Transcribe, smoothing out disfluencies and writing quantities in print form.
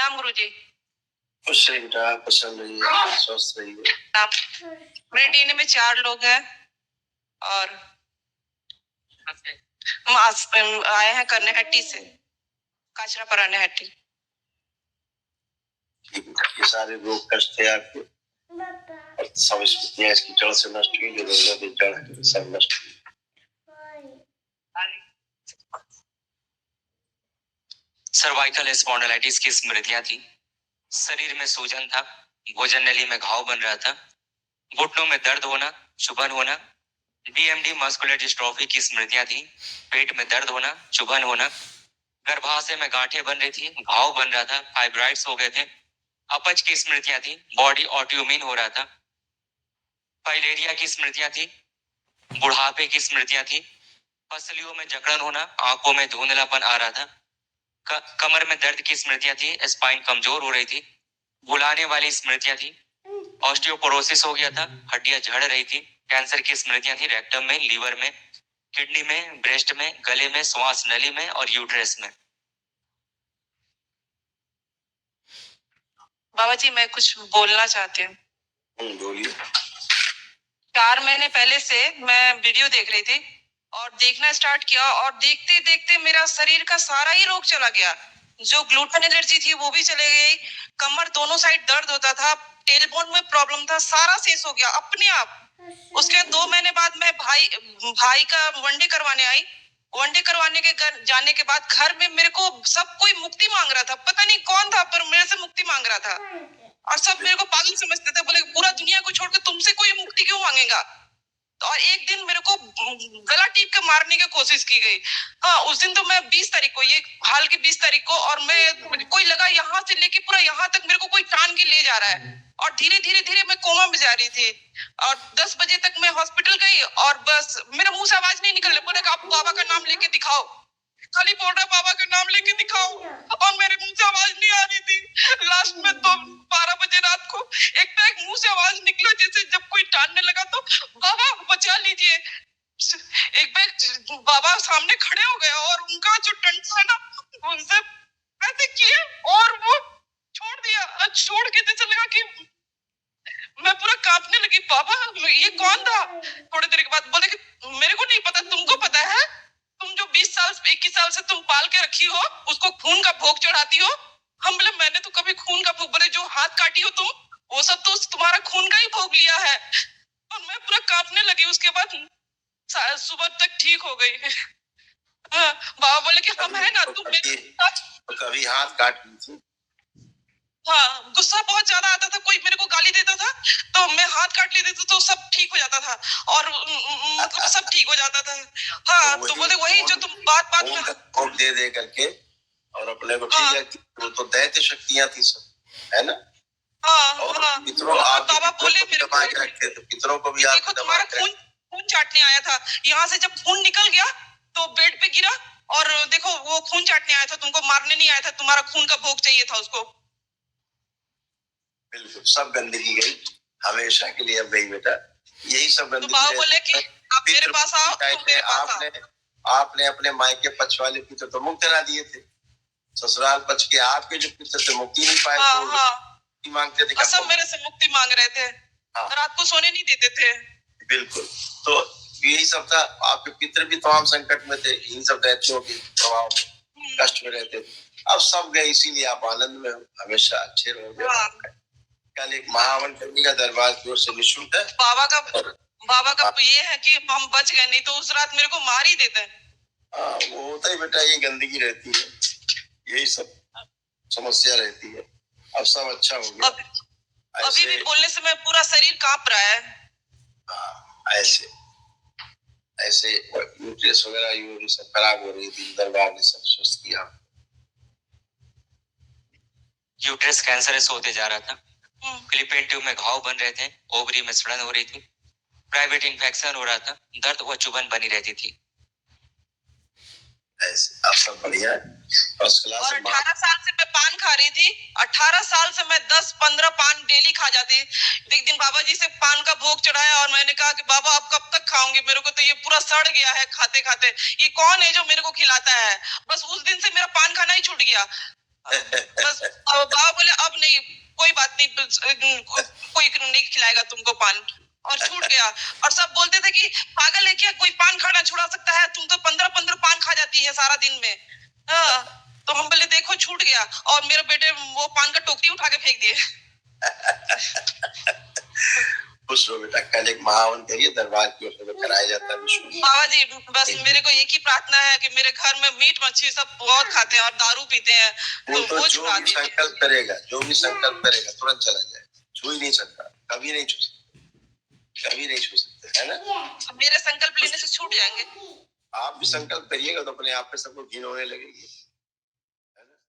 प्रणाम गुरुजी। खुश रहिए बेटा, प्रसन्न रहिए, स्वस्थ रहिए। आप मेरे डीएनए में 4 लोग हैं और हम आए हैं कर्नाहट्टी से, काचरा कर्नाहट्टी। ये सारे रोग कष्ट थे आपके और सब स्मृतियां इसकी जड़ से नष्ट हुई, जो रोगों की जड़ है सब नष्ट हुई। सर्वाइकल स्पॉन्डिलाइटिस की स्मृतियां थी। शरीर में सूजन था, भोजन नली में घाव बन रहा था, घुटनों में दर्द होना, चुभन होना। डीएमडी मस्कुलर डिस्ट्रॉफी की स्मृतियां थी। पेट में दर्द होना, चुभन होना, गर्भाशय में गांठें बन रही थी, घाव बन रहा था, फाइब्राइड्स हो गए थे। अपच की स्मृतियां थी, बॉडी ऑटोइम्यून हो रहा था। फाइलेरिया की स्मृतियां थी, बुढ़ापे की स्मृतियां थी, पसलियों में जकड़न होना, आंखों में धुंधलापन आ रहा था। कमर में दर्द की स्मृतियां थी, स्पाइन कमजोर हो रही थी, बुलाने वाली स्मृतियां थी, ऑस्टियोपोरोसिस हो गया था, हड्डियां झड़ रही थी, कैंसर की स्मृतियां थी, रेक्टम में, लीवर में, किडनी में, ब्रेस्ट में, गले में, श्वास नली में और यूट्रस में। बाबा जी मैं कुछ बोलना चाहती हूँ। बोलिए। 4 महीने पहले से मैं वीडियो देख रही थी और देखना स्टार्ट किया और देखते देखते मेरा शरीर का सारा ही रोग चला गया। जो ग्लूटेन एलर्जी थी वो भी चले गई, कमर दोनों साइड दर्द होता था, टेलबोन में प्रॉब्लम था, सारा शेष हो गया अपने आप। उसके 2 महीने बाद मैं भाई का वनडे करवाने आई। वनडे करवाने के जाने के बाद घर में मेरे को सब कोई मुक्ति मांग रहा था, पता नहीं कौन था पर मेरे से मुक्ति मांग रहा था और सब मेरे को पागल समझते थे, बोले पूरा दुनिया को छोड़कर तुमसे कोई मुक्ति क्यों मांगेगा। और एक दिन मेरे को गला टीप के मारने की कोशिश की गई। हाँ उस दिन तो मैं 20 तारीख को, ये हाल की 20 तारीख को, और मैं कोई लगा यहाँ से लेके पूरा यहाँ तक मेरे को कोई टान के ले जा रहा है और धीरे धीरे धीरे मैं कोमा में जा रही थी और 10 बजे तक मैं हॉस्पिटल गई और बस मेरे मुंह से आवाज नहीं निकल रही। बोले आप बाबा का नाम लेके दिखाओ, खाली बोल रहा बाबा का नाम लेके दिखाओ और मेरे मुंह से आवाज नहीं आ रही थी। लास्ट में तो 12 बजे रात को एक मुंह से आवाज निकला जैसे जब कोई टानने लगा तो बाबा बचा लीजिए। एक बैग बाबा सामने खड़े हो गए और उनका जो डंडा है ना उनसे ऐसे किए और वो छोड़ दिया। छोड़ के जैसे लगा कि मैं पूरा कांपने लगी। बाबा ये कौन था? थोड़ी देर के बाद बोले कि मेरे को नहीं पता, तुमको पता है? तुम जो 20 साल 21 साल से तुम पाल के रखी हो उसको खून का भोग चढ़ाती हो। हम बोले मैंने तो कभी खून का भोग, बोले जो हाथ काटी हो तुम वो सब तो तुम्हारा खून का ही भोग लिया है। और मैं पूरा कांपने लगी। उसके बाद सुबह तक ठीक हो गई। बाबा बोले कि हम है ना, तुम मेरे साथ। तो कभी हाथ काट ली थी? हाँ गुस्सा बहुत ज्यादा आता था, कोई मेरे को गाली देता था तो मैं हाथ काट लेती थी तो सब ठीक हो जाता था और मतलब सब ठीक हो जाता था। हाँ तो बोले वही जो तुम बात में दे दे करके और अपने को ठीक है कि वो तो दैत्य शक्तियां थी सब, है ना? हाँ पितरों आप बाबा बोले मेरे को रखे थे, पितरों को भी आप तुम्हारा खून चाटने आया था। यहाँ से जब खून निकल गया तो बेड पे गिरा और देखो वो खून चाटने आया था, तुमको मारने नहीं आया था, तुम्हारा खून का भोग चाहिए था उसको। बिल्कुल सब गंदगी गई, हमेशा के लिए अब गई बेटा। यही सब गंदगी। तो बाबा बोले कि आप मेरे पास आओ, मेरे पास आपने अपने मायके पक्ष वाले पितर तो मुक्त करा दिए थे, ससुराल पक्ष के आपके जो पितर थे मुक्ति नहीं पाए। तो मांगते थे, सब मेरे से मुक्ति मांग रहे थे। रात को सोने नहीं देते थे। बिल्कुल तो यही सब था। आपके पितर भी तमाम संकट में थे, इन सब दैत्यों के प्रभाव में कष्ट में रहते थे। अब सब गए, इसीलिए आप आनंद में हमेशा अच्छे रहोगे। कल एक महावन करने का दरबार की ओर से निःशुल्क है। बाबा का ये है कि हम बच गए, नहीं तो उस रात मेरे को मार ही देते। वो होता ही बेटा, ये गंदगी रहती है, यही सब समस्या रहती है। अब सब अच्छा हो गया। अभी भी बोलने से मैं पूरा शरीर कांप रहा है। ऐसे ऐसे यूट्रस वगैरह ये सब खराब हो रही थी, दरबार ने सब स्वस्थ किया। यूट्रस कैंसरस होते जा रहा था, फिलिपिन ट्यूब में घाव बन रहे थे, ओवरी में सड़न हो रही थी, प्राइवेट इन्फेक्शन हो रहा था, दर्द व चुभन बनी रहती थी। ऐसे अब सब बढ़िया है, फर्स्ट क्लास। और 18 साल से मैं पान खा रही थी, 18 साल से मैं 10-15 पान डेली खा जाती। एक दिन बाबा जी से पान का भोग चढ़ाया और मैंने कहा कि बाबा आप कब तक खाओगे, मेरे को तो ये पूरा सड़ गया है खाते खाते, ये कौन है जो मेरे को खिलाता है। बस उस दिन से मेरा पान खाना ही छूट गया। बस बाबा नहीं, कोई बात नहीं, कोई नहीं खिलाएगा तुमको पान। और छूट गया। और सब बोलते थे कि पागल है क्या, कोई पान खाना छुड़ा सकता है, तुम तो 15-15 पान खा जाती है सारा दिन में। तो हम बोले देखो छूट गया, और मेरे बेटे वो पान का टोकरी उठा के फेंक दिए। खुश रहो बेटा, कल एक महावन करिए, दरबार की ओर से कराया जाता है विश्व में। बाबा जी बस मेरे को एक ही प्रार्थना है कि मेरे घर में मीट मछली सब बहुत खाते हैं और दारू पीते हैं, वो तो तो वो जो छुड़ा भी दीजिए। संकल्प करेगा, जो भी संकल्प करेगा तुरंत चला जाए, छू ही नहीं सकता, कभी नहीं छू सकते, कभी नहीं छू सकते, है ना। मेरे संकल्प लेने से छूट जाएंगे। आप भी संकल्प करिएगा तो अपने आप पे सबको घिन होने लगेगी।